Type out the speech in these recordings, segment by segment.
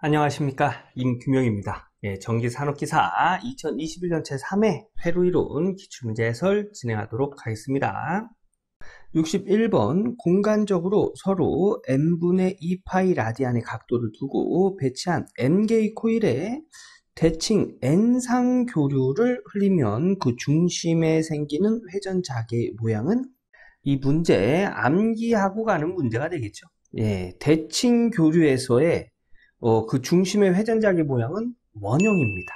안녕하십니까, 임규명입니다. 전기산업기사 2021년 제3회 회로이론 기출문제 해설 진행하도록 하겠습니다. 61번 공간적으로 서로 n분의 2파이 라디안의 각도를 두고 배치한 n개의 코일에 대칭 n상 교류를 흘리면 그 중심에 생기는 회전자개의 모양은, 이 문제 암기하고 가는 문제가 되겠죠. 대칭 교류에서의 그 중심의 회전자개 모양은 원형입니다.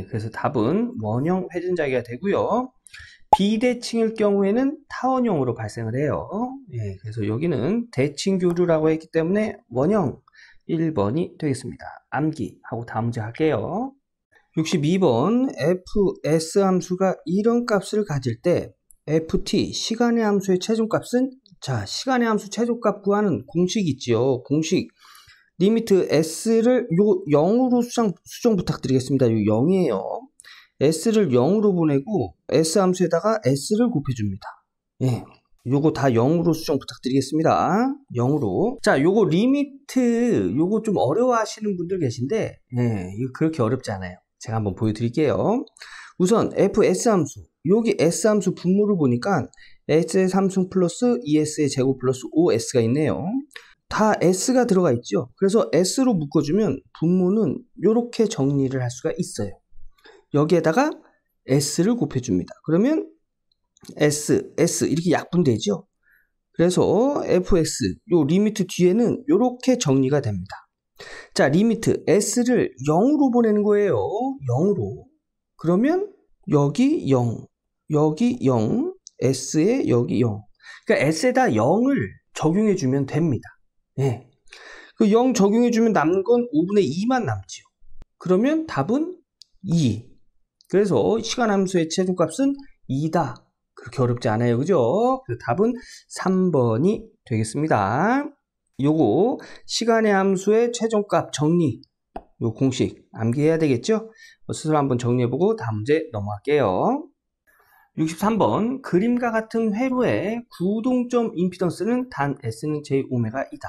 그래서 답은 원형 회전자개가 되고요. 비대칭일 경우에는 타원형으로 발생을 해요. 그래서 여기는 대칭 교류라고 했기 때문에 원형 1번이 되겠습니다. 암기하고 다음 문제 할게요. 62번 fs 함수가 이런 값을 가질 때 ft 시간의 함수의 최종값은, 자, 시간의 함수 최종값 구하는 공식 있지요. 공식 리미트 s를 요 0으로 수정 부탁드리겠습니다. 요 0이에요. s를 0으로 보내고 s 함수에다가 s를 곱해줍니다. 요거 다 0으로 수정 부탁드리겠습니다. 0으로. 자, 요거 리미트, 요거 좀 어려워 하시는 분들 계신데, 이거 그렇게 어렵지 않아요. 제가 한번 보여드릴게요. 우선 fs 함수, 여기 s 함수 분모를 보니까 s의 3승 플러스 2s의 제곱 플러스 5s가 있네요. 다 s가 들어가 있죠. 그래서 s로 묶어주면 분모는 이렇게 정리를 할 수가 있어요. 여기에다가 s를 곱해줍니다. 그러면 s 이렇게 약분되죠. 그래서 fx 요 리미트 뒤에는 이렇게 정리가 됩니다. 자, 리미트 s를 0으로 보내는 거예요. 0으로. 그러면 여기 0, 여기 0, s에 여기 0. 그러니까 s에다 0을 적용해주면 됩니다. 그 0 적용해주면 남는 건 5분의 2만 남지요. 그러면 답은 2. 그래서 시간 함수의 최종값은 2다. 그렇게 어렵지 않아요. 그죠? 그래서 답은 3번이 되겠습니다. 요거 시간의 함수의 최종값 정리, 요 공식 암기해야 되겠죠? 스스로 한번 정리해보고 다음 문제 넘어갈게요. 63번 그림과 같은 회로의 구동점 임피던스는 단 S는 J오메가이다.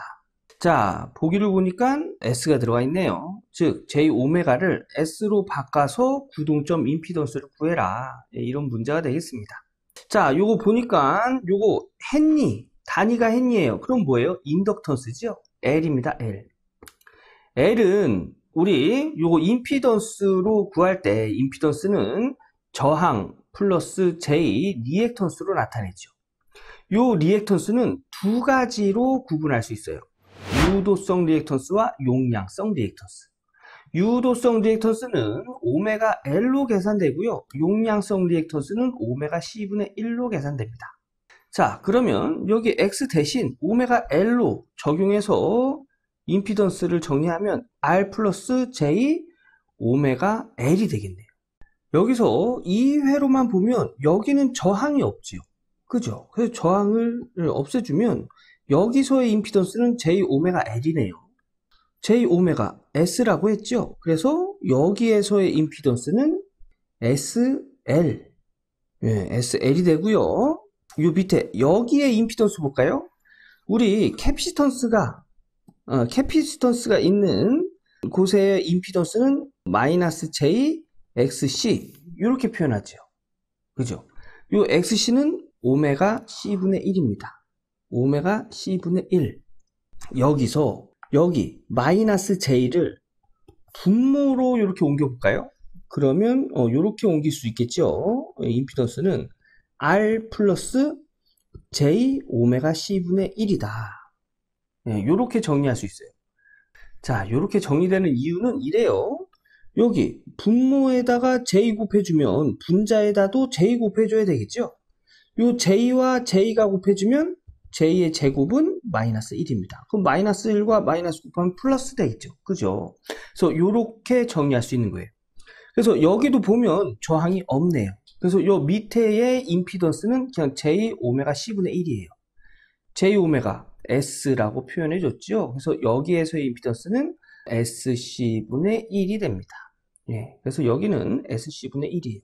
자, 보기를 보니까 S가 들어가 있네요. 즉 J오메가를 S로 바꿔서 구동점 임피던스를 구해라. 이런 문제가 되겠습니다. 자, 요거 보니까 요거 헨리, 단위가 헨리예요. 그럼 뭐예요? 인덕턴스죠? L입니다. L. L은 우리 요거 임피던스로 구할 때 임피던스는 저항 플러스 J 리액턴스로 나타내죠. 요 리액턴스는 두 가지로 구분할 수 있어요. 유도성 리액턴스와 용량성 리액턴스. 유도성 리액턴스는 오메가 L로 계산되고요. 용량성 리액턴스는 오메가 C분의 1로 계산됩니다. 자, 그러면 여기 X 대신 오메가 L로 적용해서 임피던스를 정리하면 R 플러스 J 오메가 L이 되겠네요. 여기서 이 회로만 보면 여기는 저항이 없지요. 그죠? 그래서 저항을 없애주면 여기서의 임피던스는 J오메가 L이네요. J오메가 S라고 했죠. 그래서 여기에서의 임피던스는 SL. SL이 되고요. 요 밑에 여기에 임피던스 볼까요? 우리 캐피시턴스가 있는 곳의 임피던스는 마이너스 J XC 이렇게 표현하죠. 그죠? 요 XC는 오메가 C분의 1입니다. 오메가 C분의 1. 여기서 여기 마이너스 J를 분모로 이렇게 옮겨볼까요? 그러면 이렇게 옮길 수 있겠죠. 임피던스는 R 플러스 J 오메가 C분의 1이다. 이렇게 정리할 수 있어요. 자, 이렇게 정리되는 이유는 이래요. 여기 분모에다가 J 곱해주면 분자에다도 J 곱해줘야 되겠죠? 요 J와 J가 곱해주면 J의 제곱은 마이너스 1입니다. 그럼 마이너스 1과 마이너스 곱하면 플러스 되겠죠? 그죠? 그래서 요렇게 정리할 수 있는 거예요. 그래서 여기도 보면 저항이 없네요. 그래서 요 밑에의 임피던스는 그냥 J 오메가 C분의 1이에요. J 오메가 S라고 표현해 줬죠? 그래서 여기에서의 임피던스는 SC분의 1이 됩니다. 그래서 여기는 SC분의 1이에요.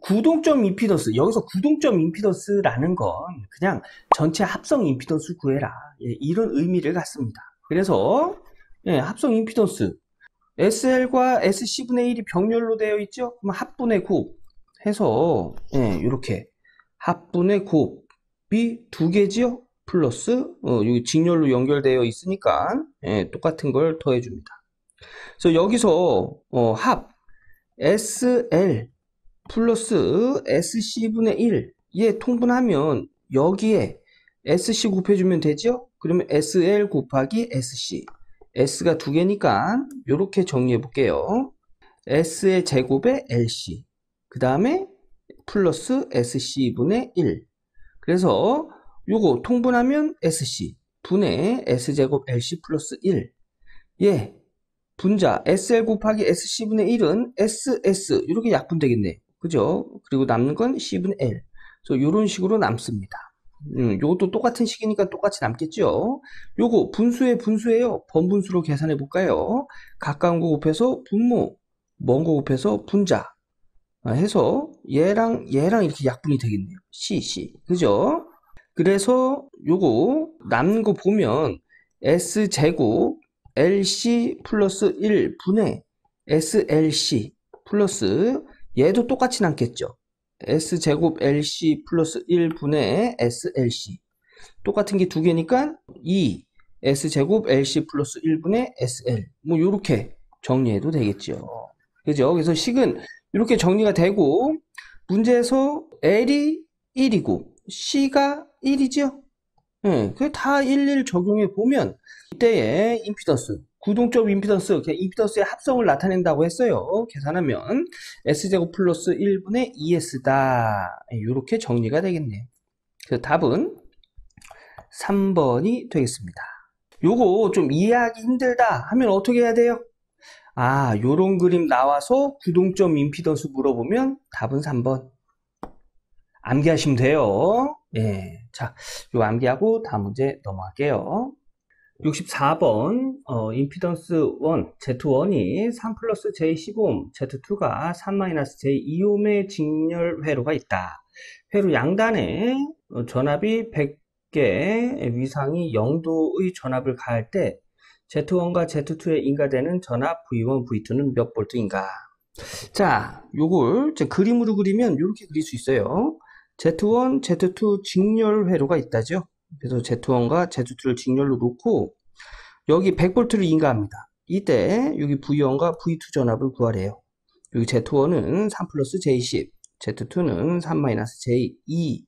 구동점 임피던스, 여기서 구동점 임피던스라는 건 그냥 전체 합성 임피던스 구해라, 이런 의미를 갖습니다. 그래서 합성 임피던스 SL과 SC분의 1이 병렬로 되어 있죠? 그럼 합분의 곱 해서 이렇게 합분의 곱이 두 개지요? 플러스 여기 직렬로 연결되어 있으니까 똑같은 걸 더해줍니다. 그래서 여기서 합 SL 플러스 SC분의 1 얘 통분하면 여기에 SC 곱해주면 되죠? 그러면 SL 곱하기 SC S가 두 개니까 이렇게 정리해 볼게요. S의 제곱에 LC 그 다음에 플러스 SC분의 1 그래서 요거 통분하면 SC 분의 S제곱 LC 플러스 1 예, 분자 SL 곱하기 SC분의 1은 SS 이렇게 약분되겠네 그죠? 그리고 남는 건 C분의 L 그래서 이런 식으로 남습니다. 요것도 똑같은 식이니까 똑같이 남겠죠? 요거 분수의 분수예요. 번분수로 계산해 볼까요? 가까운 거 곱해서 분모, 먼 거 곱해서 분자 해서 얘랑 이렇게 약분이 되겠네요. C 그죠? 그래서 요거 남는 거 보면 S제곱 LC 플러스 1분의 SLC 플러스 얘도 똑같이 남겠죠? S제곱 LC 플러스 1분의 SLC 똑같은 게 두 개니까 2 S제곱 LC 플러스 1분의 SL 뭐 요렇게 정리해도 되겠죠. 그죠? 그래서 식은 이렇게 정리가 되고 문제에서 L이 1이고 C가 1이죠? 그 다 일일 적용해 보면 이때의 임피던스 구동적 임피던스, 임피던스의 합성을 나타낸다고 했어요. 계산하면 S제곱 플러스 1분의 2S다. 이렇게 정리가 되겠네요. 그래서 답은 3번이 되겠습니다. 요거 좀 이해하기 힘들다 하면 어떻게 해야 돼요? 요런 그림 나와서 구동점 임피던스 물어보면 답은 3번. 암기하시면 돼요. 자, 요 암기하고 다음 문제 넘어갈게요. 64번 임피던스 1, Z1이 3 플러스 J15옴, Z2가 3-J2옴의 직렬 회로가 있다. 회로 양단에 전압이 100개, 위상이 0도의 전압을 가할 때 Z1과 Z2에 인가되는 전압 V1, V2는 몇 볼트인가? 자, 요걸 그림으로 그리면 이렇게 그릴 수 있어요. Z1, Z2 직렬 회로가 있다죠. 그래서 Z1과 Z2를 직렬로 놓고 여기 100V를 인가합니다. 이때 여기 V1과 V2 전압을 구하래요. 여기 Z1은 3 플러스 J10, Z2는 3-J2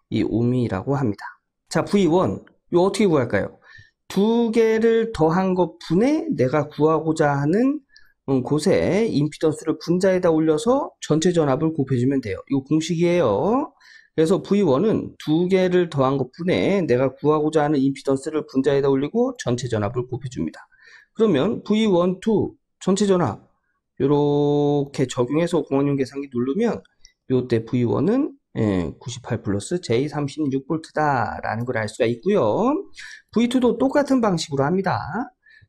이 옴이라고 합니다. 자, V1 이거 어떻게 구할까요? 두 개를 더한 것 분에 내가 구하고자 하는 곳에 임피던스를 분자에다 올려서 전체 전압을 곱해주면 돼요. 이거 공식이에요. 그래서 V1은 두 개를 더한 것뿐에 내가 구하고자 하는 임피던스를 분자에다 올리고 전체 전압을 곱해줍니다. 그러면 V1, 2 전체 전압 이렇게 적용해서 공원용 계산기 누르면 이때 V1은 98 플러스 J36V다 라는 걸 알 수가 있고요. V2도 똑같은 방식으로 합니다.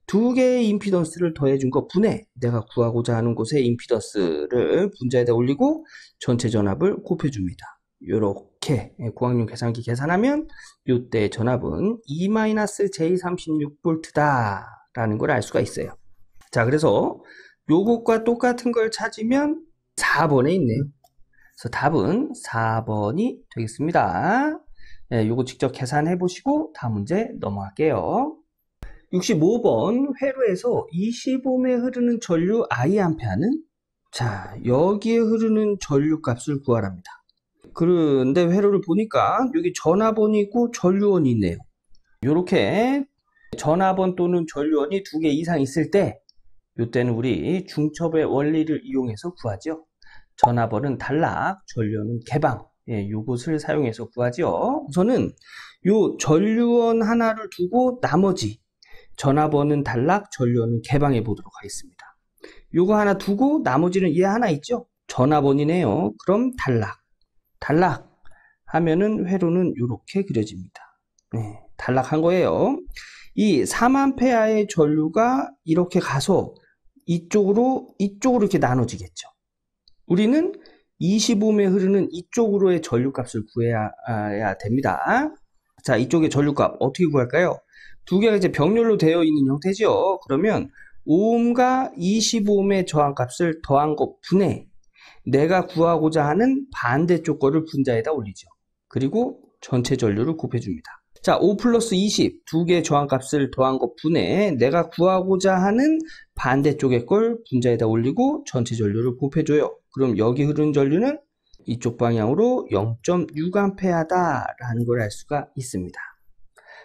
두 개의 임피던스를 더해준 것 분에 내가 구하고자 하는 곳에 임피던스를 분자에다 올리고 전체 전압을 곱해줍니다. 이렇게 고학용 계산기 계산하면 이때 전압은 2-J36V다 라는 걸 알 수가 있어요. 자, 그래서 요것과 똑같은 걸 찾으면 4번에 있네요. 그래서 답은 4번이 되겠습니다. 요거 직접 계산해 보시고 다음 문제 넘어갈게요. 65번 회로에서 20옴에 흐르는 전류 I암페어는 자, 여기에 흐르는 전류 값을 구하랍니다. 그런데 회로를 보니까 여기 전압원이 있고 전류원이 있네요. 이렇게 전압원 또는 전류원이 두 개 이상 있을 때 이때는 우리 중첩의 원리를 이용해서 구하죠. 전압원은 단락, 전류원은 개방. 요것을 사용해서 구하죠. 우선은 요 전류원 하나를 두고 나머지 전압원은 단락, 전류원은 개방해 보도록 하겠습니다. 요거 하나 두고 나머지는 얘 하나 있죠? 전압원이네요. 그럼 단락 하면은 회로는 이렇게 그려집니다. 단락한 거예요. 이 3A의 전류가 이렇게 가서 이쪽으로 이렇게 나눠지겠죠. 우리는 25옴에 흐르는 이쪽으로의 전류값을 구해야 됩니다. 자, 이쪽의 전류값 어떻게 구할까요? 두 개가 이제 병렬로 되어 있는 형태죠. 그러면 5옴과 25옴의 저항값을 더한 것 분해 내가 구하고자 하는 반대쪽 거를 분자에다 올리죠. 그리고 전체 전류를 곱해줍니다. 자, 5 플러스 20 두 개의 저항값을 더한 것 분해 내가 구하고자 하는 반대쪽의 걸 분자에다 올리고 전체 전류를 곱해줘요. 그럼 여기 흐르는 전류는 이쪽 방향으로 0.6A다라는 걸 알 수가 있습니다.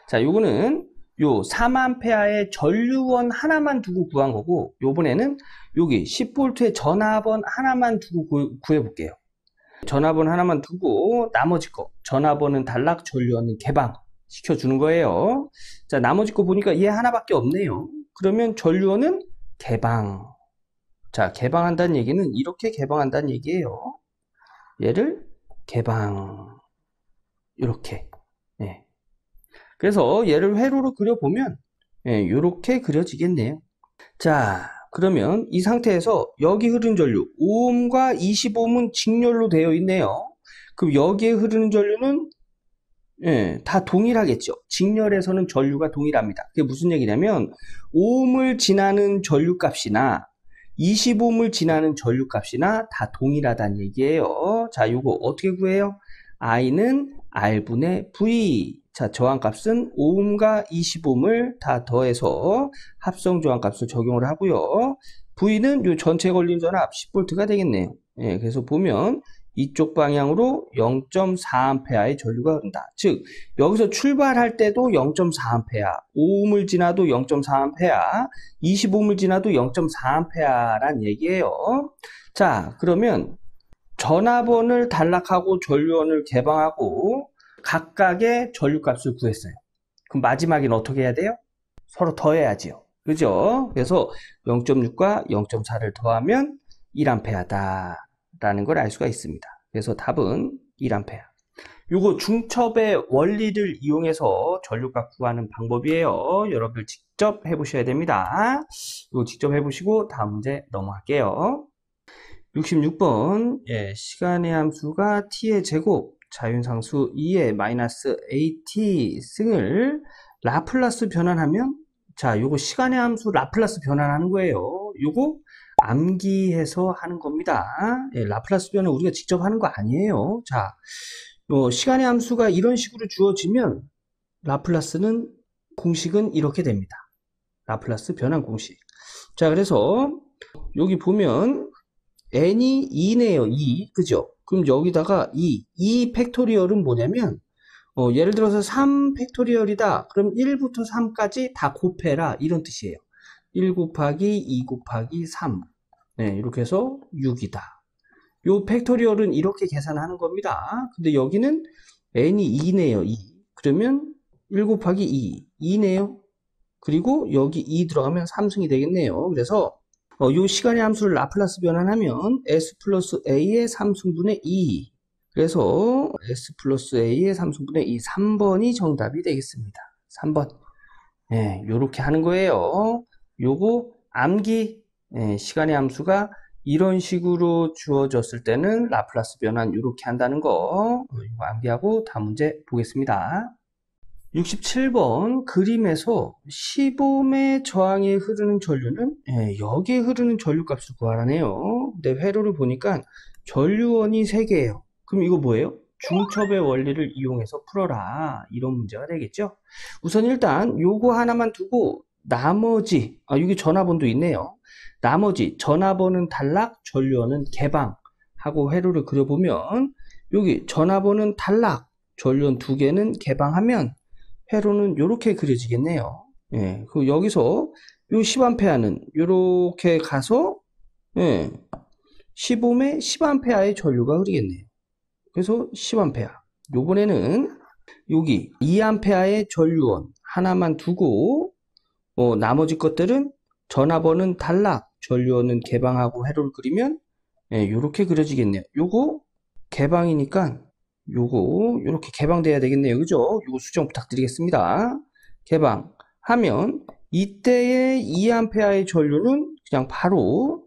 자, 요거는 요 3A의 전류원 하나만 두고 구한 거고, 요번에는 여기 10V의 전압원 하나만 두고 구해볼게요. 전압원 하나만 두고 나머지 거, 전압원은 단락, 전류원은 개방 시켜주는 거예요. 자, 나머지 거 보니까 얘 하나밖에 없네요. 그러면 전류원은 개방. 자, 개방한다는 얘기는 이렇게 개방한다는 얘기예요. 얘를 개방. 이렇게. 네. 그래서 얘를 회로로 그려보면 이렇게 그려지겠네요. 자, 그러면 이 상태에서 여기 흐르는 전류 5옴과 25옴은 직렬로 되어 있네요. 그럼 여기에 흐르는 전류는 다 동일하겠죠. 직렬에서는 전류가 동일합니다. 그게 무슨 얘기냐면 5옴을 지나는 전류값이나 25옴을 지나는 전류값이나 다 동일하다는 얘기예요. 자, 이거 어떻게 구해요? I는 R분의 V. 자, 저항값은 5옴과 25옴을 다 더해서 합성 저항값을 적용을 하고요. V는 요 전체 걸린 전압 10V가 되겠네요. 그래서 보면 이쪽 방향으로 0.4A의 전류가 흐른다. 즉, 여기서 출발할 때도 0.4A, 5옴을 지나도 0.4A, 25옴을 지나도 0.4A란 얘기예요. 자, 그러면 전압원을 단락하고 전류원을 개방하고 각각의 전류값을 구했어요. 그럼 마지막에는 어떻게 해야 돼요? 서로 더해야지요. 그죠? 그래서 0.6과 0.4를 더하면 1A다 라는 걸 알 수가 있습니다. 그래서 답은 1A. 요거 중첩의 원리를 이용해서 전류값 구하는 방법이에요. 여러분들 직접 해보셔야 됩니다. 이거 직접 해보시고 다음 문제 넘어갈게요. 66번 시간의 함수가 t의 제곱 자윤상수 2의 마이너스 at 승을 라플라스 변환하면, 자, 요거 시간의 함수 라플라스 변환하는 거예요. 요거 암기해서 하는 겁니다. 라플라스 변환 우리가 직접 하는 거 아니에요. 자, 시간의 함수가 이런 식으로 주어지면 라플라스는 공식은 이렇게 됩니다. 라플라스 변환 공식. 자, 그래서 여기 보면 n이 2네요. 2. 그죠? 그럼 여기다가 2 팩토리얼은 뭐냐면 예를 들어서 3 팩토리얼이다. 그럼 1부터 3까지 다 곱해라. 이런 뜻이에요. 1 곱하기 2 곱하기 3. 이렇게 해서 6이다. 요 팩토리얼은 이렇게 계산하는 겁니다. 근데 여기는 n이 2네요. 2. 그러면 1 곱하기 2. 2네요. 그리고 여기 2 들어가면 3승이 되겠네요. 그래서 요 시간의 함수를 라플라스 변환하면 s 플러스 a의 3승분의 2. 그래서 s 플러스 a의 3승분의 2. 3번이 정답이 되겠습니다. 3번. 요렇게 하는 거예요. 요거 암기. 시간의 함수가 이런 식으로 주어졌을 때는 라플라스 변환 요렇게 한다는 거 이거 암기하고 다음 문제 보겠습니다. 67번 그림에서 10옴의 저항에 흐르는 전류는 여기에 흐르는 전류값을 구하라네요. 근데 회로를 보니까 전류원이 3개예요. 그럼 이거 뭐예요? 중첩의 원리를 이용해서 풀어라. 이런 문제가 되겠죠. 우선 일단 요거 하나만 두고 나머지 여기 전압원도 있네요. 나머지 전압원은 단락, 전류원은 개방 하고 회로를 그려보면 여기 전압원은 단락, 전류원 2개는 개방하면 회로는 이렇게 그려지겠네요. 그리고 여기서 요 10A는 이렇게 가서 10옴에 10A의 전류가 흐르겠네요. 그래서 10A. 요번에는 여기 2A의 전류원 하나만 두고 나머지 것들은 전압원은 단락, 전류원은 개방하고 회로를 그리면 이렇게 그려지겠네요. 요거 개방이니까 요거 이렇게 개방돼야 되겠네요. 그죠? 요거 수정 부탁드리겠습니다. 개방하면 이때의 2A의 전류는 그냥 바로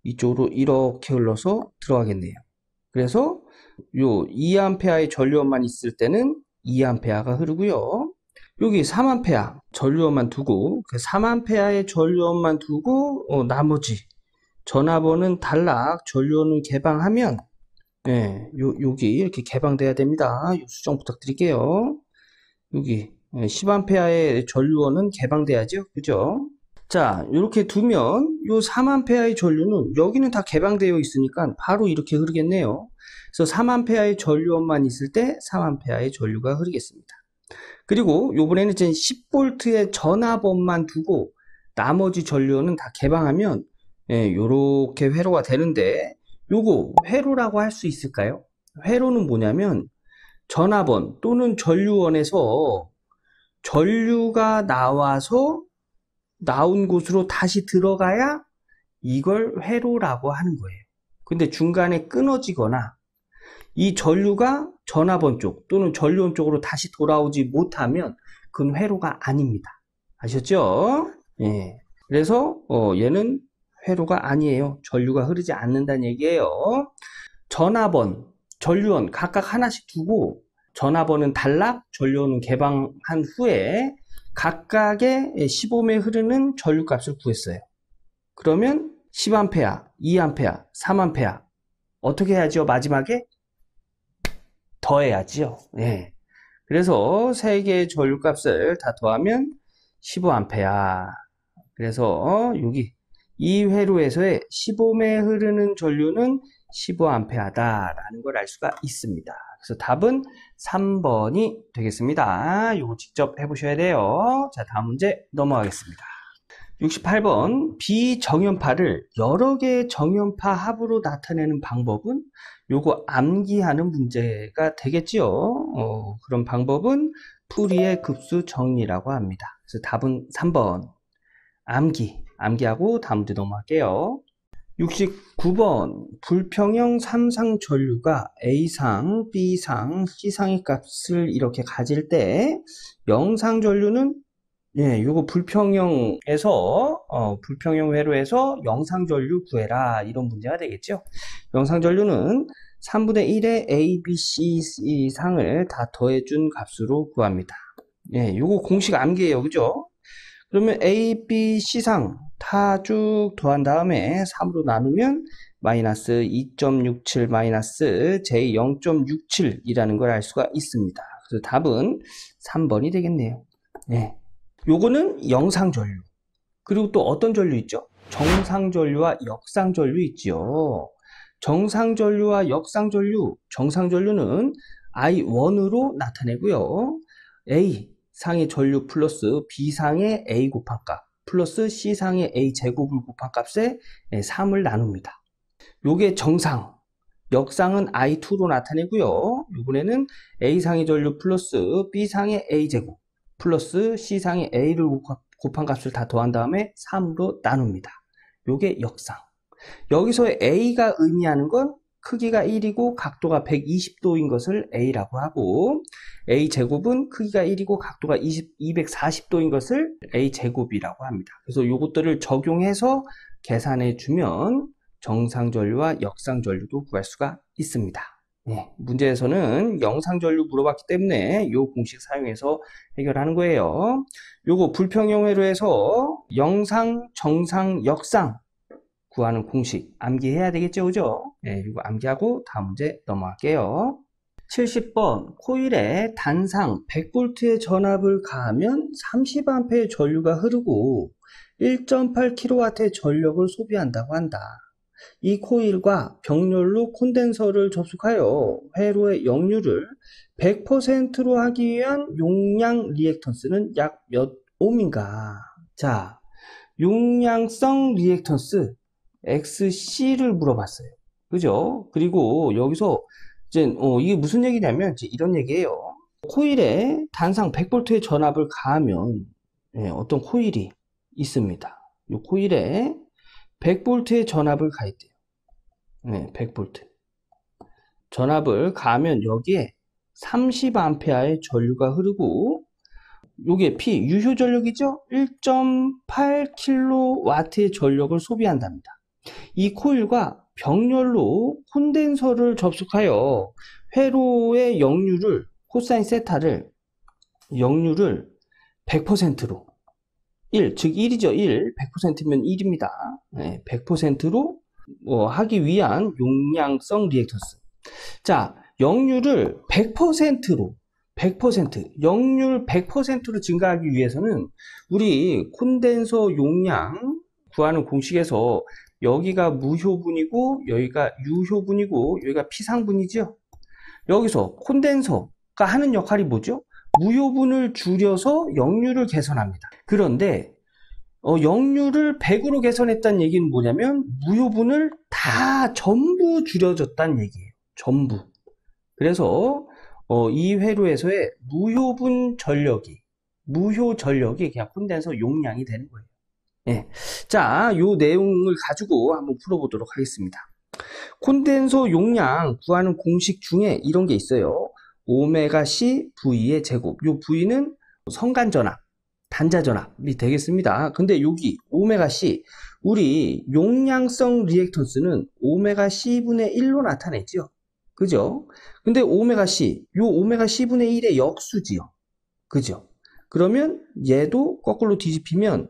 이쪽으로 이렇게 흘러서 들어가겠네요. 그래서 요 2A의 전류원만 있을 때는 2A가 흐르고요. 여기 4A 전류원만 두고, 그 4A의 전류원만 두고, 나머지 전압원은 단락, 전류원은 개방하면, 예, 여기 이렇게 개방돼야 됩니다. 요 수정 부탁드릴게요. 여기 10A의 전류원은 개방돼야죠. 그죠? 자, 이렇게 두면 요 3A의 전류는 여기는 다 개방되어 있으니까 바로 이렇게 흐르겠네요. 그래서 3A의 전류원만 있을 때 3A의 전류가 흐르겠습니다. 그리고 요번에는 이제 10V의 전압원만 두고 나머지 전류원은 다 개방하면 요렇게 회로가 되는데, 요거 회로라고 할 수 있을까요? 회로는 뭐냐면 전압원 또는 전류원에서 전류가 나온 곳으로 다시 들어가야 이걸 회로라고 하는 거예요. 근데 중간에 끊어지거나 이 전류가 전압원 쪽 또는 전류원 쪽으로 다시 돌아오지 못하면 그건 회로가 아닙니다. 아셨죠? 예. 그래서 얘는 회로가 아니에요. 전류가 흐르지 않는다는 얘기예요. 전압원, 전류원 각각 하나씩 두고 전압원은 단락, 전류원은 개방한 후에 각각의 15매 흐르는 전류값을 구했어요. 그러면 10A, 2A, 3A 어떻게 해야죠? 마지막에 더해야지요. 네. 그래서 세 개의 전류값을 다 더하면 15A. 그래서 여기 이 회로에서의 15매 흐르는 전류는 15A다라는 걸 알 수가 있습니다. 그래서 답은 3번이 되겠습니다. 요거 직접 해보셔야 돼요. 자, 다음 문제 넘어가겠습니다. 68번 비정연파를 여러 개의 정연파 합으로 나타내는 방법은 요거 암기하는 문제가 되겠지요. 그런 방법은 풀이의 급수 정리라고 합니다. 그래서 답은 3번 암기하고 다음 문제 넘어갈게요. 69번 불평형 3상 전류가 A상, B상, C상의 값을 이렇게 가질 때 영상 전류는 요거 불평형에서 불평형 회로에서 영상 전류 구해라, 이런 문제가 되겠죠. 영상 전류는 3분의 1의 A, B, C 상을 다 더해준 값으로 구합니다. 요거 공식 암기예요. 그죠? 그러면 A, B, C상 다 쭉 더한 다음에 3으로 나누면 마이너스 2.67 마이너스 J 0.67이라는 걸 알 수가 있습니다. 그래서 답은 3번이 되겠네요. 요거는 영상전류. 그리고 또 어떤 전류 있죠? 정상전류와 역상전류 있죠. 정상전류와 역상전류, 정상전류는 I1으로 나타내고요. A상의 전류 플러스 B상의 A 곱한 값 플러스 C상의 A 제곱을 곱한 값에 3을 나눕니다. 요게 정상, 역상은 I2로 나타내고요. 이번에는 A상의 전류 플러스 B상의 A 제곱 플러스 C상의 A를 곱한 값을 다 더한 다음에 3으로 나눕니다. 요게 역상. 여기서의 A가 의미하는 건 크기가 1이고 각도가 120도인 것을 A라고 하고, A 제곱은 크기가 1이고 각도가 240도인 것을 A 제곱이라고 합니다. 그래서 요것들을 적용해서 계산해 주면 정상전류와 역상전류도 구할 수가 있습니다. 문제에서는 영상전류 물어봤기 때문에 요 공식 사용해서 해결하는 거예요. 요거 불평형 회로에서 영상, 정상, 역상 구하는 공식 암기해야 되겠죠, 그죠? 이거 암기하고 다음 문제 넘어갈게요. 70번 코일에 단상 100V의 전압을 가하면 30A의 전류가 흐르고 1.8kW의 전력을 소비한다고 한다. 이 코일과 병렬로 콘덴서를 접속하여 회로의 역류를 100%로 하기 위한 용량 리액턴스는 약 몇 옴인가? 자, 용량성 리액턴스 XC를 물어봤어요. 그죠? 그리고 여기서 이제 이게 무슨 얘기냐면 이제 이런 얘기예요. 코일에 단상 100V의 전압을 가하면 어떤 코일이 있습니다. 이 코일에 100V의 전압을 가했대요. 100V. 전압을 가하면 여기에 30A의 전류가 흐르고, 요게 P, 유효 전력이죠? 1.8kW의 전력을 소비한답니다. 이 코일과 병렬로 콘덴서를 접속하여 회로의 역류를, 코사인 세타를, 역류를 100%로 1, 즉 1이죠. 100%면 1입니다. 100%로 하기 위한 용량성 리액턴스. 자, 역률을 100%로 100%, 역률 100%로 증가하기 위해서는 우리 콘덴서 용량 구하는 공식에서 여기가 무효분이고 여기가 유효분이고 여기가 피상분이죠. 여기서 콘덴서가 하는 역할이 뭐죠? 무효분을 줄여서 역률을 개선합니다. 그런데 역률을 100으로 개선했다는 얘기는 뭐냐면 무효분을 다 전부 줄여줬다는 얘기예요. 전부. 그래서 이 회로에서의 무효 전력이 그냥 콘덴서 용량이 되는 거예요. 예. 자, 요 내용을 가지고 한번 풀어보도록 하겠습니다. 콘덴서 용량 구하는 공식 중에 이런 게 있어요. 오메가 C V의 제곱. 요 V는 성간전압, 단자전압이 되겠습니다. 근데 여기 오메가 C, 우리 용량성 리액턴스는 오메가 C분의 1로 나타내죠. 그죠? 근데 오메가 C, 요 오메가 C분의 1의 역수지요. 그죠? 그러면 얘도 거꾸로 뒤집히면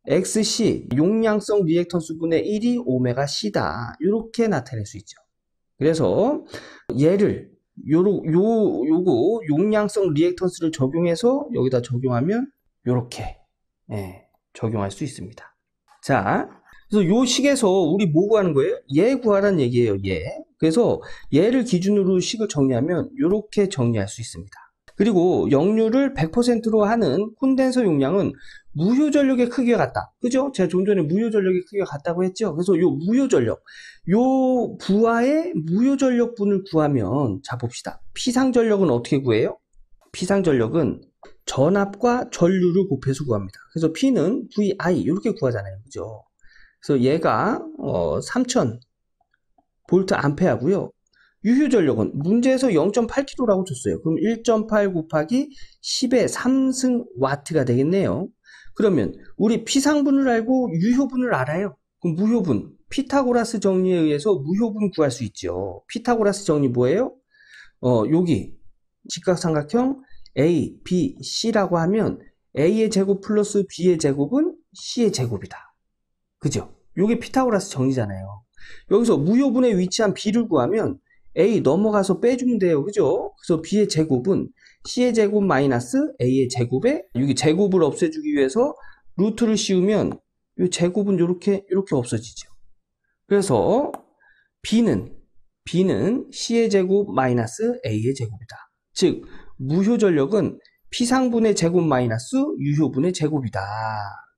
XC, 용량성 리액턴스분의 1이 오메가 C다. 이렇게 나타낼 수 있죠. 그래서 얘를 요거 용량성 리액턴스를 적용해서 여기다 적용하면 요렇게 적용할 수 있습니다. 자, 그래서 요 식에서 우리 뭐 구하는 거예요? 얘 구하라는 얘기예요. 얘. 그래서 얘를 기준으로 식을 정리하면 요렇게 정리할 수 있습니다. 그리고 역률을 100%로 하는 콘덴서 용량은 무효 전력의 크기가 같다. 그죠? 제가 좀 전에 무효 전력의 크기가 같다고 했죠? 그래서 요 무효 전력, 요 부하의 무효 전력분을 구하면, 자 봅시다. 피상 전력은 어떻게 구해요? 피상 전력은 전압과 전류를 곱해서 구합니다. 그래서 P는 VI 이렇게 구하잖아요. 그죠? 그래서 얘가 3000 볼트 암페어고요. 유효 전력은 문제에서 0.8kg라고 줬어요. 그럼 1.8 곱하기 10의 3승 와트가 되겠네요. 그러면 우리 피상분을 알고 유효분을 알아요. 그럼 무효분, 피타고라스 정리에 의해서 무효분 구할 수 있죠. 피타고라스 정리 뭐예요? 여기 직각삼각형 A, B, C라고 하면 A의 제곱 플러스 B의 제곱은 C의 제곱이다. 그죠? 요게 피타고라스 정리잖아요. 여기서 무효분에 위치한 B를 구하면 A 넘어가서 빼주면 돼요. 그죠? 그래서 B의 제곱은 C의 제곱 마이너스 A의 제곱에, 여기 제곱을 없애주기 위해서 루트를 씌우면 이 제곱은 이렇게 없어지죠. 그래서 B는 C의 제곱 마이너스 A의 제곱이다. 즉 무효 전력은 피상분의 제곱 마이너스 유효분의 제곱이다.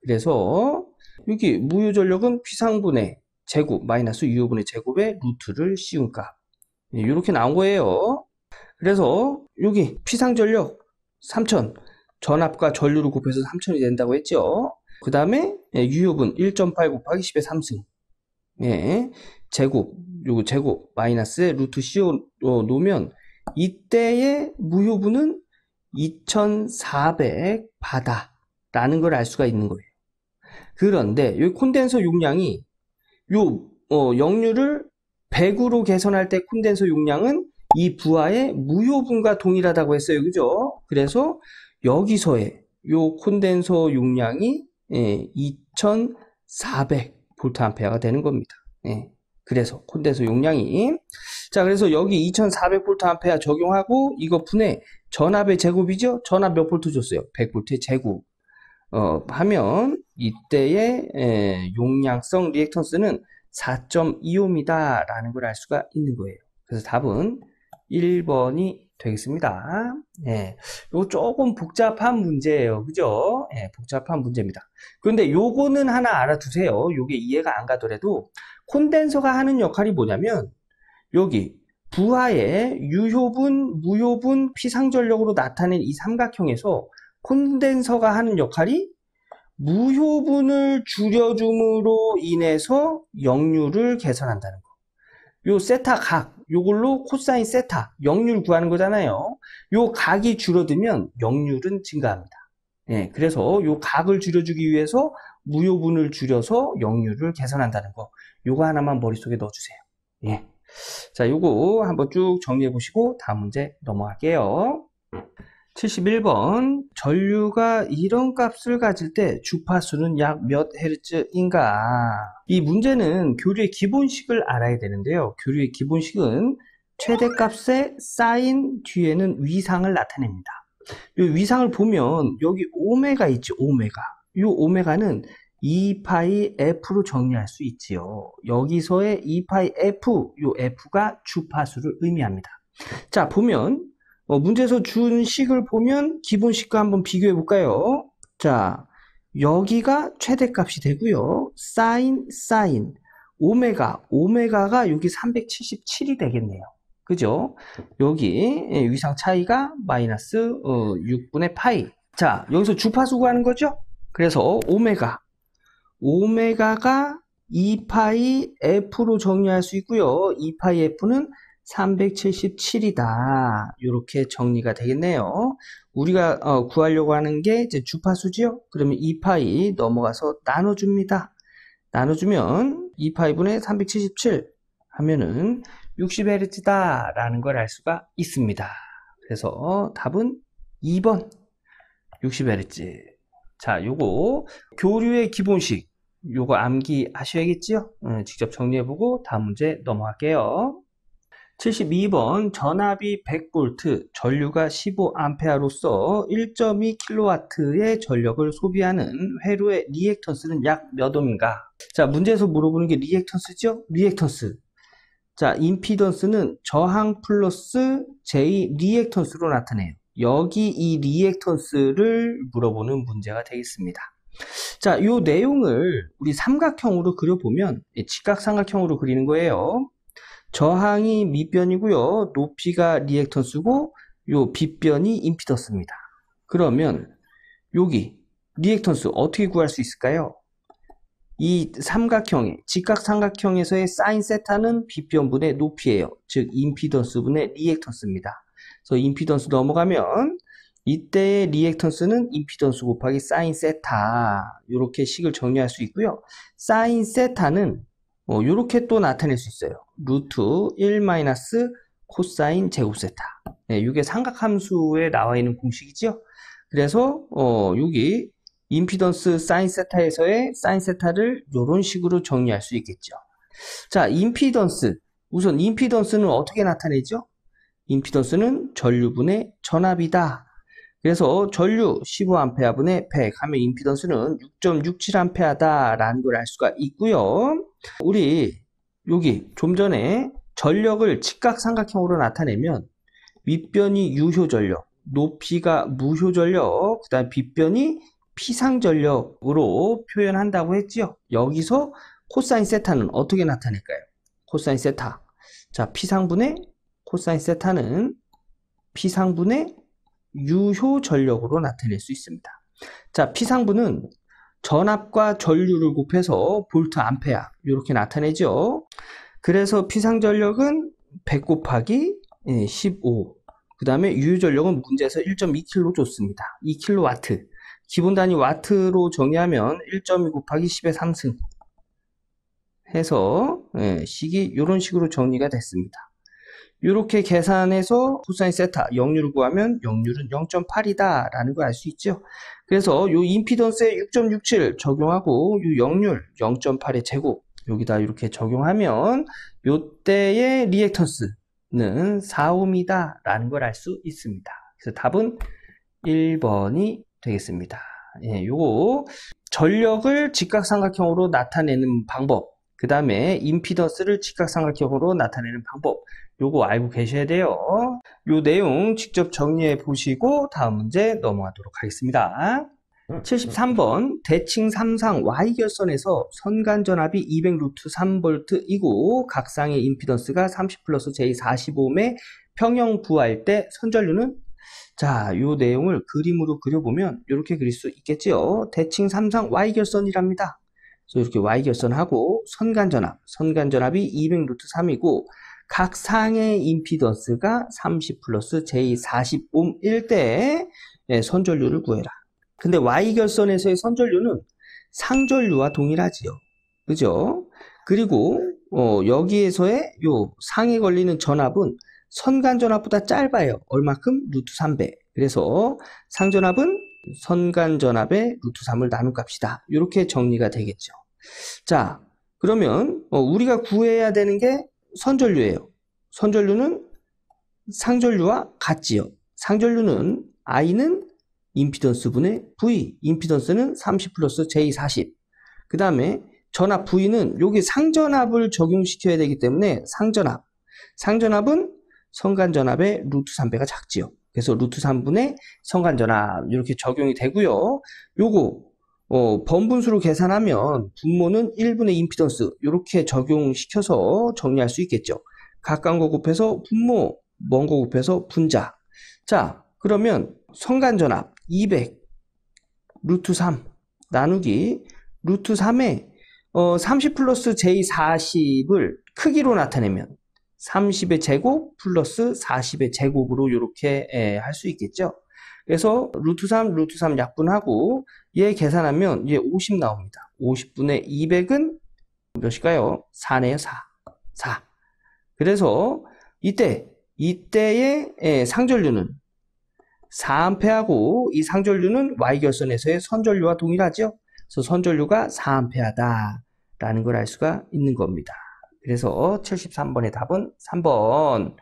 그래서 여기 무효 전력은 피상분의 제곱 마이너스 유효분의 제곱에 루트를 씌운 값. 이렇게 나온 거예요. 그래서 여기 피상전력 3000, 전압과 전류를 곱해서 3000이 된다고 했죠. 그 다음에 유효분 1.8 곱하기 10의 3승. 제곱, 요거 제곱 마이너스에 루트 씌워 놓으면 이때의 무효분은 2400 바다라는 걸 알 수가 있는 거예요. 그런데 이 콘덴서 용량이 역률을 100으로 개선할 때 콘덴서 용량은 이 부하의 무효분과 동일하다고 했어요. 그죠? 그래서 여기서의 요 콘덴서 용량이 2400 볼트 암페어가 되는 겁니다. 그래서 콘덴서 용량이, 자, 그래서 여기 2400 볼트 암페어 적용하고 이거 분해 전압의 제곱이죠? 전압 몇 볼트 줬어요? 100 볼트의 제곱. 하면 이때의 용량성 리액턴스는 4.25입니다. 라는 걸 알 수가 있는 거예요. 그래서 답은 1번이 되겠습니다. 요거 조금 복잡한 문제예요. 그죠? 복잡한 문제입니다. 그런데 요거는 하나 알아두세요. 요게 이해가 안 가더라도 콘덴서가 하는 역할이 뭐냐면 여기 부하의 유효분, 무효분, 피상전력으로 나타낸 이 삼각형에서 콘덴서가 하는 역할이 무효분을 줄여줌으로 인해서 역률을 개선한다는 거. 요 세타 각, 요걸로 코사인 세타, 역률 구하는 거잖아요. 요 각이 줄어들면 역률은 증가합니다. 그래서 요 각을 줄여주기 위해서 무효분을 줄여서 역률을 개선한다는 거. 요거 하나만 머릿속에 넣어주세요. 자, 요거 한번 쭉 정리해 보시고 다음 문제 넘어갈게요. 71번 전류가 이런 값을 가질 때 주파수는 약 몇 헤르츠인가? 이 문제는 교류의 기본식을 알아야 되는데요. 교류의 기본식은 최대값의 사인 뒤에는 위상을 나타냅니다. 이 위상을 보면 여기 오메가 있죠. 오메가. 이 오메가는 2파이 f로 정리할 수 있지요. 여기서의 2파이 f, 이 f가 주파수를 의미합니다. 자, 보면 문제에서 준 식을 보면 기본식과 한번 비교해 볼까요? 자, 여기가 최대값이 되고요. 사인, 오메가가 여기 377이 되겠네요. 그죠? 여기 위상 차이가 마이너스 6분의 파이. 자, 여기서 주파수 구하는 거죠? 그래서 오메가가 2파이 f로 정리할 수 있고요. 2파이 f는 377이다. 이렇게 정리가 되겠네요. 우리가 구하려고 하는 게 이제 주파수지요. 그러면 2파이 넘어가서 나눠줍니다. 나눠주면 2파이분의 377 하면은 60Hz다 라는 걸 알 수가 있습니다. 그래서 답은 2번 60Hz. 자, 요거 교류의 기본식 요거 암기하셔야겠지요. 직접 정리해보고 다음 문제 넘어갈게요. 72번 전압이 100V, 전류가 15A로서 1.2kW의 전력을 소비하는 회로의 리액턴스는 약 몇 옴인가? 자, 문제에서 물어보는 게 리액턴스죠? 리액턴스. 자, 임피던스는 저항 플러스 J 리액턴스로 나타내요. 여기 이 리액턴스를 물어보는 문제가 되겠습니다. 자, 요 내용을 우리 삼각형으로 그려보면 직각삼각형으로 그리는 거예요. 저항이 밑변이고요. 높이가 리액턴스고 요 빗변이 임피던스입니다. 그러면 여기 리액턴스 어떻게 구할 수 있을까요? 이 삼각형의 직각삼각형에서의 사인 세타는 빗변분의 높이예요. 즉 임피던스분의 리액턴스입니다. 그래서 임피던스 넘어가면 이때의 리액턴스는 임피던스 곱하기 사인 세타 이렇게 식을 정리할 수 있고요. 사인 세타는 이렇게 또 나타낼 수 있어요. 루트 1 마이너스 코사인 제곱 세타. 네, 이게 삼각함수에 나와 있는 공식이죠. 그래서 여기 임피던스 사인 세타에서의 사인 세타를 이런 식으로 정리할 수 있겠죠. 자, 임피던스. 우선 임피던스는 어떻게 나타내죠? 임피던스는 전류분의 전압이다. 그래서 전류 15A분의 100 하면 임피던스는 6.67A 라는 걸 알 수가 있고요. 우리 여기 좀 전에 전력을 직각삼각형으로 나타내면 윗변이 유효전력, 높이가 무효전력, 그 다음 빗변이 피상전력으로 표현한다고 했지요. 여기서 코사인 세타는 어떻게 나타낼까요? 코사인 세타. 자, 피상분의 코사인 세타는 피상분의 유효전력으로 나타낼 수 있습니다. 자, 피상분은 전압과 전류를 곱해서 볼트 암페어 이렇게 나타내죠. 그래서 피상전력은 100 곱하기 15. 그 다음에 유효전력은 문제에서 1.2kW 줬습니다. 2kW. 기본 단위 와트로 정의하면 1.2 곱하기 10의 3승 해서 식이 이런 식으로 정리가 됐습니다. 이렇게 계산해서 코사인 세타 역률을 구하면 역률은 0.8이다 라는 걸 알 수 있죠. 그래서 이 임피던스에 6.67 적용하고 이 역률 0.8의 제곱 여기다 이렇게 적용하면 이때의 리액턴스는 4옴이다 라는 걸 알 수 있습니다. 그래서 답은 1번이 되겠습니다. 요거 전력을 직각삼각형으로 나타내는 방법, 그 다음에 임피던스를 직각삼각형으로 나타내는 방법, 요거 알고 계셔야 돼요. 요 내용 직접 정리해 보시고 다음 문제 넘어가도록 하겠습니다. 73번 대칭 3상 Y결선에서 선간전압이 200루트 3V이고 각상의 임피던스가 30 플러스 J 45옴의 평형 구할 때 선전류는 자, 요 내용을 그림으로 그려보면 이렇게 그릴 수 있겠지요. 대칭 3상 Y결선이랍니다. 그래서 이렇게 Y결선하고 선간전압이 200루트 3이고 각 상의 임피던스가 30 플러스 J 40옴일 때 선전류를 구해라. 근데 Y결선에서의 선전류는 상전류와 동일하지요. 그죠? 그리고 여기에서의 요 상에 걸리는 전압은 선간전압보다 짧아요. 얼마큼? 루트 3배. 그래서 상전압은 선간전압의 루트 3을 나눈 값이다. 이렇게 정리가 되겠죠. 자, 그러면 우리가 구해야 되는 게 선전류예요. 선전류는 상전류와 같지요. 상전류는 I는 임피던스 분의 V, 임피던스는 30 플러스 J40. 그 다음에 전압 V는 여기 상전압을 적용시켜야 되기 때문에 상전압은 선간전압의 루트 3배가 작지요. 그래서 루트 3분의 선간전압 이렇게 적용이 되고요. 요거 번분수로 계산하면 분모는 1분의 임피던스 이렇게 적용시켜서 정리할 수 있겠죠. 가까운 거 곱해서 분모, 먼 거 곱해서 분자. 자, 그러면 선간전압 200 루트 3 나누기 루트 3에 30 플러스 J40을 크기로 나타내면 30의 제곱 플러스 40의 제곱으로 이렇게 할 수 있겠죠. 그래서 루트 3 약분하고 얘 계산하면 얘 50 나옵니다. 50분의 200은 몇일까요? 4네요. 4. 그래서 이때의 상전류는 4A하고 이 상전류는 Y결선에서의 선전류와 동일하죠. 그래서 선전류가 4A다라는 걸 알 수가 있는 겁니다. 그래서 73번의 답은 3번.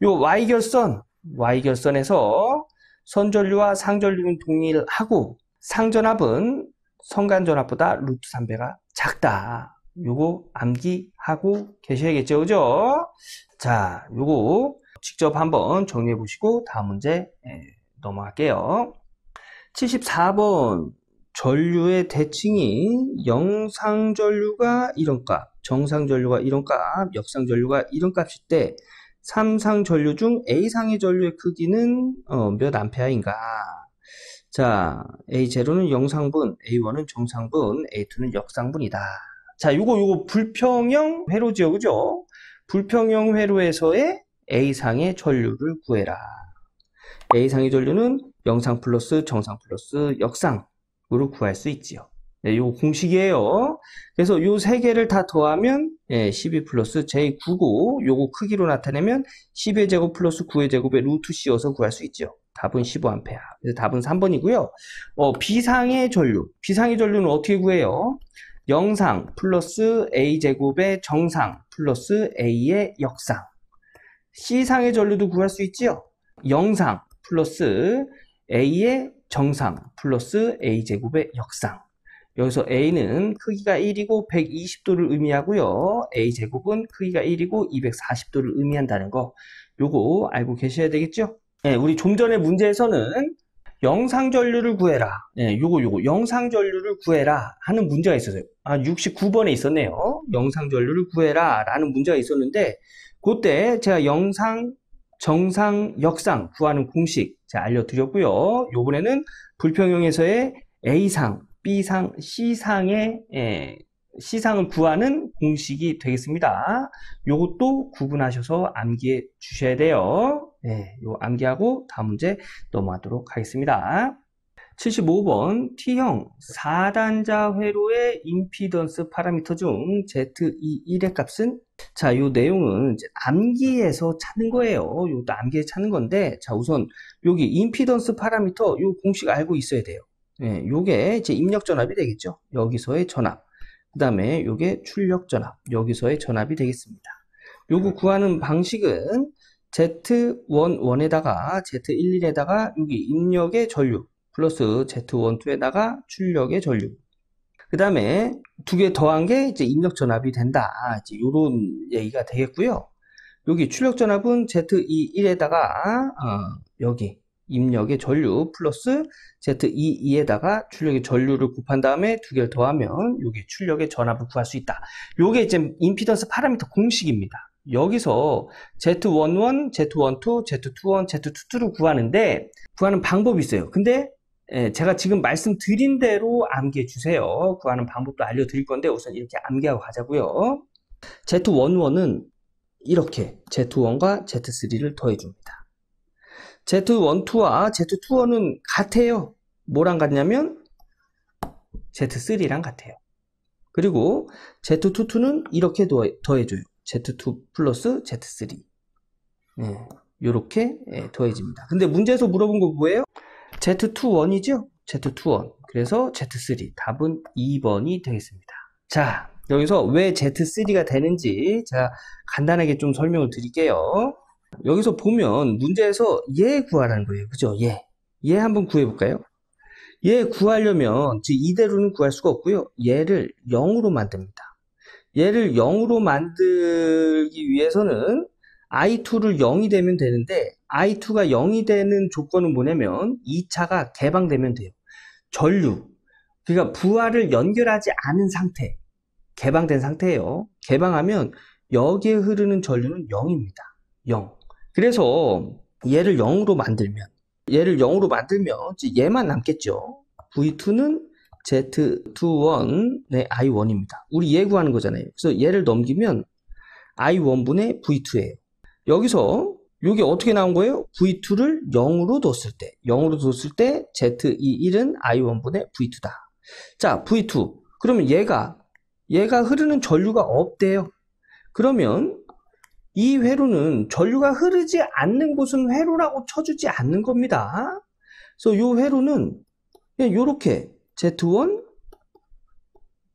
요 Y결선에서 선전류와 상전류는 동일하고 상전압은 선간전압보다 루트 3배가 작다. 요거 암기하고 계셔야겠죠. 그죠? 자, 요거 직접 한번 정리해 보시고 다음 문제 넘어갈게요. 74번. 전류의 대칭이 영상전류가 이런 값, 정상전류가 이런 값, 역상전류가 이런 값일 때 3상 전류 중 A상의 전류의 크기는 몇 암페어인가? 자, A0는 영상분, A1은 정상분, A2는 역상분이다. 자, 요거 불평형 회로죠. 그죠? 불평형 회로에서의 A상의 전류를 구해라. A상의 전류는 영상 플러스 정상 플러스 역상으로 구할 수 있지요. 네, 요 공식이에요. 그래서 요 세 개를 다 더하면 12 플러스 J9고 요거 크기로 나타내면 10의 제곱 플러스 9의 제곱에 루트 씌워서 구할 수 있죠. 답은 15A. 그래서 답은 3번이고요. B상의 전류는 어떻게 구해요? 영상 플러스 A제곱의 정상 플러스 A의 역상. C상의 전류도 구할 수 있지요. 영상 플러스 A의 정상 플러스 A제곱의 역상. 여기서 A는 크기가 1이고 120도를 의미하고요. A제곱은 크기가 1이고 240도를 의미한다는 거 요거 알고 계셔야 되겠죠? 네, 우리 좀 전에 문제에서는 영상전류를 구해라. 네, 요거 영상전류를 구해라 하는 문제가 있었어요. 69번에 있었네요. 영상전류를 구해라 라는 문제가 있었는데 그때 제가 영상, 정상, 역상 구하는 공식 제가 알려드렸고요. 요번에는 불평형에서의 A상, B상, C상을 구하는 공식이 되겠습니다. 요것도 구분하셔서 암기해 주셔야 돼요. 네, 요 암기하고 다음 문제 넘어가도록 하겠습니다. 75번 T형 4단자 회로의 임피던스 파라미터 중 ZE1의 값은 자, 요 내용은 이제 암기해서 찾는 거예요. 요것도 암기해서 찾는 건데 자, 우선 여기 임피던스 파라미터 요 공식 알고 있어야 돼요. 네, 요게 이제 입력 전압이 되겠죠. 여기서의 전압. 그 다음에 요게 출력 전압. 여기서의 전압이 되겠습니다. 요거 구하는 방식은 Z11에다가 Z11에다가 여기 입력의 전류 플러스 Z12에다가 출력의 전류. 그 다음에 두 개 더한 게 이제 입력 전압이 된다. 이제 요런 얘기가 되겠고요. 여기 출력 전압은 Z21에다가 여기 입력의 전류 플러스 Z22에다가 출력의 전류를 곱한 다음에 두 개를 더하면 여기 출력의 전압을 구할 수 있다. 요게 이제 임피던스 파라미터 공식입니다. 여기서 Z11, Z12, Z21, Z22를 구하는 방법이 있어요. 근데 제가 지금 말씀드린 대로 암기해 주세요. 구하는 방법도 알려드릴 건데 우선 이렇게 암기하고 가자고요. Z11은 이렇게 Z1과 Z3를 더해줍니다. Z12와 Z21은 같아요. 뭐랑 같냐면 Z3랑 같아요. 그리고 Z22는 이렇게 더해줘요. Z2 플러스 Z3. 네, 요렇게 더해집니다. 근데 문제에서 물어본 거 뭐예요? Z21이죠? Z21. 그래서 Z3. 답은 2번이 되겠습니다. 자, 여기서 왜 Z3가 되는지 제가 간단하게 좀 설명을 드릴게요. 여기서 보면 문제에서 얘 구하라는 거예요. 그죠? 얘 한번 구해볼까요? 얘 구하려면 이대로는 구할 수가 없고요. 얘를 0으로 만듭니다. 얘를 0으로 만들기 위해서는 i2를 0이 되면 되는데 i2가 0이 되는 조건은 뭐냐면 2차가 개방되면 돼요. 전류, 그러니까 부하를 연결하지 않은 상태, 개방된 상태예요. 개방하면 여기에 흐르는 전류는 0입니다. 0. 그래서 얘를 0으로 만들면 얘만 남겠죠. V2는 Z21의 I1입니다. 우리 얘 구하는 거잖아요. 그래서 얘를 넘기면 I1분의 V2예요. 여기서 이게 어떻게 나온 거예요? V2를 0으로 뒀을 때 Z21은 I1분의 V2다. 자, V2. 그러면 얘가 흐르는 전류가 없대요. 그러면 이 회로는 전류가 흐르지 않는 곳은 회로라고 쳐주지 않는 겁니다. 그래서 이 회로는 그냥 요렇게 Z1,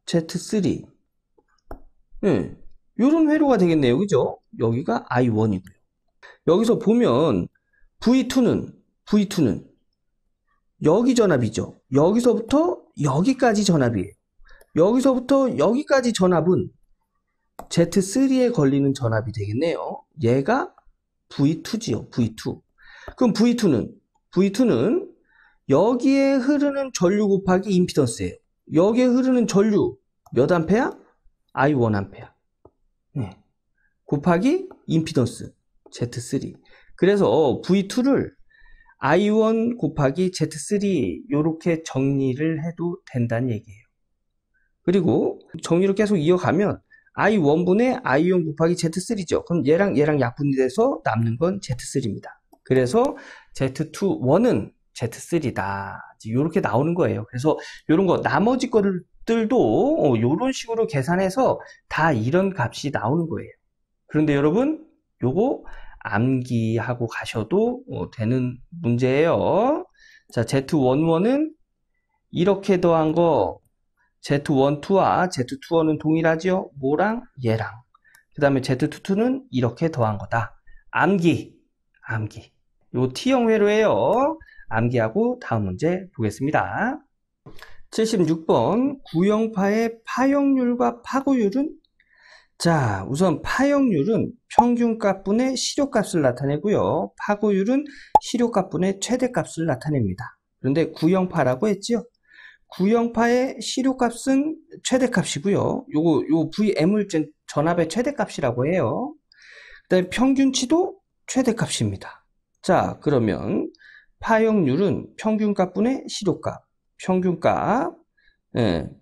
Z3 요런 회로가 되겠네요. 그죠? 여기가 I1이고요. 여기서 보면 V2는 여기 전압이죠. 여기서부터 여기까지 전압이에요. 여기서부터 여기까지 전압은 Z3에 걸리는 전압이 되겠네요. 얘가 V2지요. V2. 그럼 V2는 여기에 흐르는 전류 곱하기 임피던스예요. 여기에 흐르는 전류 몇 암페야? I1 암페야. 곱하기 임피던스 Z3. 그래서 V2를 I1 곱하기 Z3 이렇게 정리를 해도 된다는 얘기예요. 그리고 정리를 계속 이어가면 I1분의 I1 곱하기 Z3죠. 그럼 얘랑 약분이 돼서 남는 건 Z3입니다. 그래서 Z21은 Z3다. 이렇게 나오는 거예요. 그래서 이런 거 나머지 것들도 이런 식으로 계산해서 다 이런 값이 나오는 거예요. 그런데 여러분 요거 암기하고 가셔도 되는 문제예요. 자, Z11은 이렇게 더한 거 Z12와 Z21은 동일하죠? 뭐랑? 얘랑. 그 다음에 Z22는 이렇게 더한 거다. 암기. 요 T형 회로예요. 암기하고 다음 문제 보겠습니다. 76번 구형파의 파형률과 파고율은? 자, 우선 파형률은 평균값분의 실효값을 나타내고요. 파고율은 실효값분의 최대값을 나타냅니다. 그런데 구형파라고 했죠? 구형파의 실효값은 최대값이고요. 요 Vm을 전압의 최대값이라고 해요. 그 다음에 평균치도 최대값입니다. 자, 그러면 파형률은 평균값분의 실효값.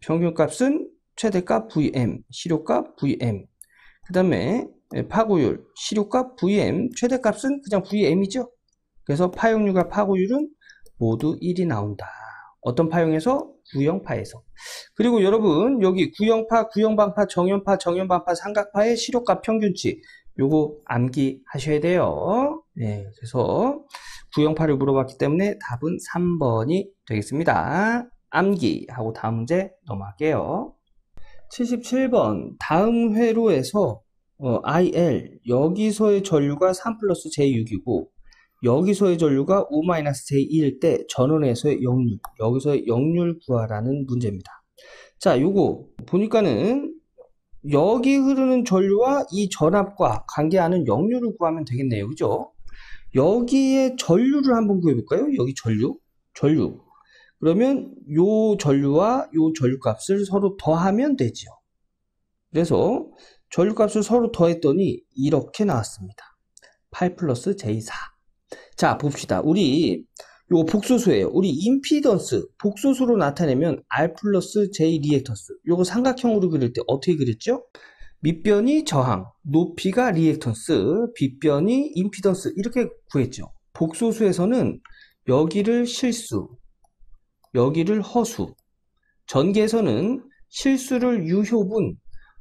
평균값은 최대값 Vm, 실효값 Vm. 그 다음에 파고율, 실효값 Vm, 최대값은 그냥 Vm이죠. 그래서 파형률과 파고율은 모두 1이 나온다. 어떤 파형에서? 구형파에서. 그리고 여러분 여기 구형파, 구형방파, 정연방파, 삼각파의 실효값 평균치 요거 암기하셔야 돼요. 그래서 구형파를 물어봤기 때문에 답은 3번이 되겠습니다. 암기하고 다음 문제 넘어갈게요. 77번 다음 회로에서 IL 여기서의 전류가 3 플러스 J6이고 여기서의 전류가 5-J1일 때 전원에서의 역률, 여기서의 역률 구하라는 문제입니다. 자, 요거 보니까는 여기 흐르는 전류와 이 전압과 관계하는 역률을 구하면 되겠네요. 그죠? 여기에 전류를 한번 구해볼까요? 여기 전류. 그러면 요 전류와 요 전류 값을 서로 더하면 되죠. 그래서 전류 값을 서로 더했더니 이렇게 나왔습니다. 8 플러스 J4. 자, 봅시다. 우리 요 복소수예요. 우리 임피던스 복소수로 나타내면 R 플러스 J 리액턴스. 요거 삼각형으로 그릴 때 어떻게 그렸죠? 밑변이 저항, 높이가 리액턴스, 빗변이 임피던스 이렇게 구했죠. 복소수에서는 여기를 실수, 여기를 허수, 전개에서는 실수를 유효분,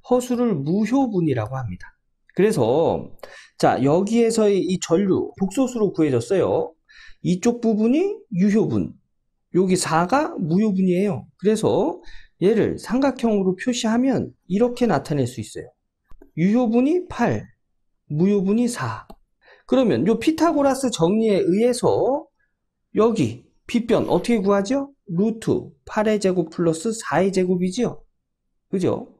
허수를 무효분이라고 합니다. 그래서 자, 여기에서의 이 전류 복소수로 구해졌어요. 이쪽 부분이 유효분, 여기 4가 무효분이에요. 그래서 얘를 삼각형으로 표시하면 이렇게 나타낼 수 있어요. 유효분이 8, 무효분이 4. 그러면 요 피타고라스 정리에 의해서 여기 빗변 어떻게 구하죠? 루트 8의 제곱 플러스 4의 제곱이지요. 그죠?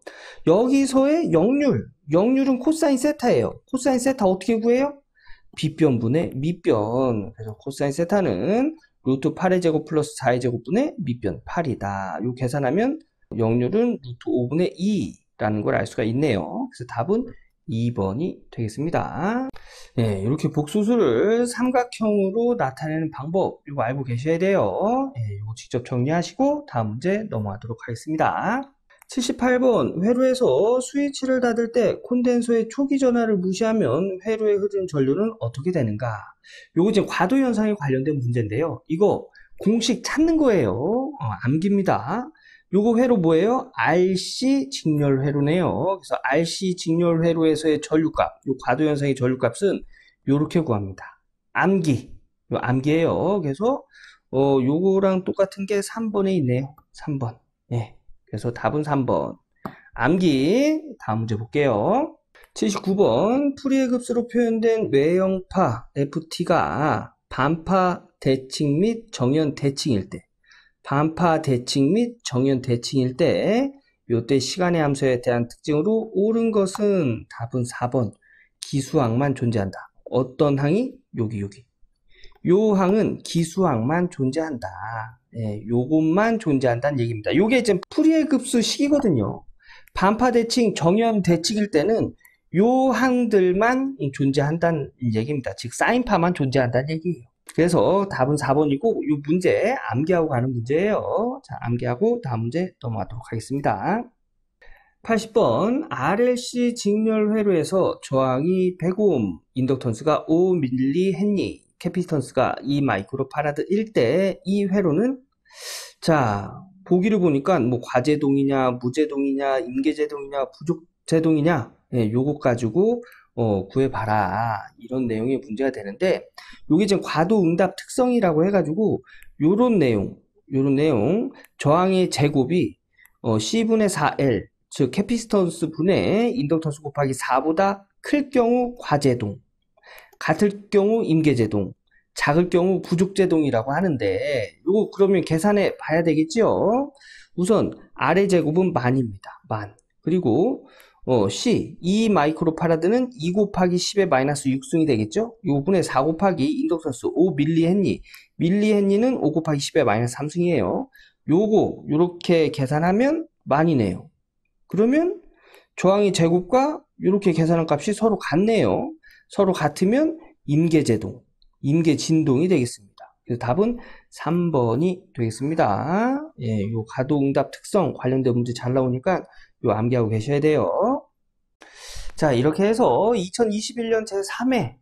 여기서의 역률은 코사인 세타예요. 코사인 세타 어떻게 구해요? 빗변분의 밑변. 그래서 코사인 세타는 루트 8의 제곱 플러스 4의 제곱분의 밑변 8이다. 요 계산하면 역률은 루트 5분의 2라는 걸 알 수가 있네요. 그래서 답은 2번이 되겠습니다. 네, 이렇게 복소수를 삼각형으로 나타내는 방법 이거 알고 계셔야 돼요. 네, 이거 직접 정리하시고 다음 문제 넘어가도록 하겠습니다. 78번 회로에서 스위치를 닫을 때 콘덴서의 초기 전압을 무시하면 회로에 흐르는 전류는 어떻게 되는가? 요거 지금 과도 현상에 관련된 문제인데요. 이거 공식 찾는 거예요. 암기입니다. 요거 회로 뭐예요? RC 직렬 회로네요. 그래서 RC 직렬 회로에서의 전류값, 요 과도 현상의 전류값은 요렇게 구합니다. 암기. 요 암기예요. 그래서 요거랑 똑같은 게 3번에 있네요. 3번. 예. 그래서 답은 3번. 암기. 다음 문제 볼게요. 79번. 풀이의 급수로 표현된 외형파 FT가 반파 대칭 및 정연 대칭일 때, 반파 대칭 및 정연 대칭일 때, 요때 시간의 함수에 대한 특징으로 옳은 것은 답은 4번. 기수항만 존재한다. 어떤 항이? 여기. 요 항은 기수항만 존재한다. 네, 요것만 존재한다는 얘기입니다. 요게 이제 풀이의 급수 식이거든요. 반파 대칭, 정연 대칭일 때는 요 항들만 존재한다는 얘기입니다. 즉 사인파만 존재한다는 얘기예요. 그래서 답은 4번이고 요 문제 암기하고 가는 문제예요. 자, 암기하고 다음 문제 넘어가도록 하겠습니다. 80번 RLC 직렬 회로에서 저항이 100오hm, 인덕턴스가 5mH, 캐피턴스가 2마이크로파라드일 때 이 회로는 자, 보기를 보니까 뭐 과제동이냐, 무제동이냐, 임계제동이냐, 부족제동이냐, 예, 요것 가지고 구해봐라 이런 내용의 문제가 되는데 요게 지금 과도응답 특성이라고 해가지고 요런 내용 저항의 제곱이 C분의 4L 즉 캐피스턴스 분의 인덕턴스 곱하기 4보다 클 경우 과제동, 같을 경우 임계제동, 작을 경우 부족제동이라고 하는데 요거 그러면 계산해 봐야 되겠죠. 우선 R의 제곱은 만입니다. 만. 그리고 C 2 마이크로파라드는 2 곱하기 10의 마이너스 6승이 되겠죠. 요분의 4 곱하기 인덕턴스 5 밀리헨리, 밀리헨리는 5 곱하기 10의 마이너스 3승이에요. 요거 요렇게 계산하면 만이네요. 그러면 저항의 제곱과 이렇게 계산한 값이 서로 같네요. 서로 같으면 임계제동, 임계진동이 되겠습니다. 그래서 답은 3번이 되겠습니다. 예, 요 가도응답 특성 관련된 문제 잘 나오니까 요 암기하고 계셔야 돼요. 자, 이렇게 해서 2021년 제3회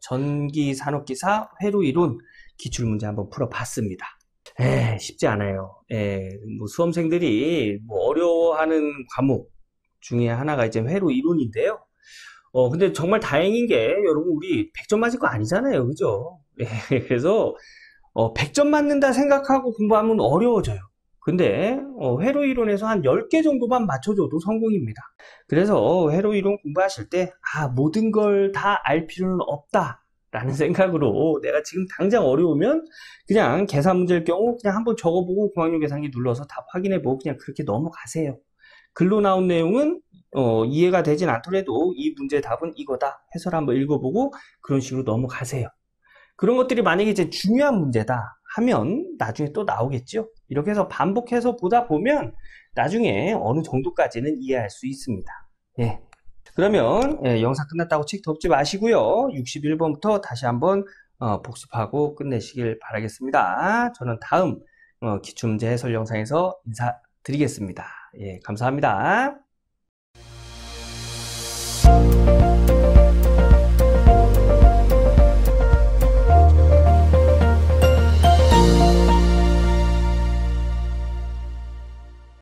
전기산업기사 회로이론 기출문제 한번 풀어봤습니다. 쉽지 않아요. 뭐 수험생들이 뭐 어려워하는 과목 중에 하나가 이제 회로 이론인데요. 근데 정말 다행인 게 여러분 우리 100점 맞을 거 아니잖아요. 그죠? 그래서 100점 맞는다 생각하고 공부하면 어려워져요. 근데 회로 이론에서 한 10개 정도만 맞춰줘도 성공입니다. 그래서 회로 이론 공부하실 때 모든 걸 다 알 필요는 없다 라는 생각으로 내가 지금 당장 어려우면 그냥 계산 문제일 경우 그냥 한번 적어보고 공학용 계산기 눌러서 답 확인해보고 그냥 그렇게 넘어가세요. 글로 나온 내용은 이해가 되진 않더라도 이 문제의 답은 이거다 해설 한번 읽어보고 그런 식으로 넘어가세요. 그런 것들이 만약에 이제 중요한 문제다 하면 나중에 또 나오겠죠. 이렇게 해서 반복해서 보다 보면 나중에 어느 정도까지는 이해할 수 있습니다. 예. 그러면 영상 끝났다고 책 덮지 마시고요. 61번부터 다시 한번 복습하고 끝내시길 바라겠습니다. 저는 다음 기출문제 해설 영상에서 인사드리겠습니다. 예, 감사합니다.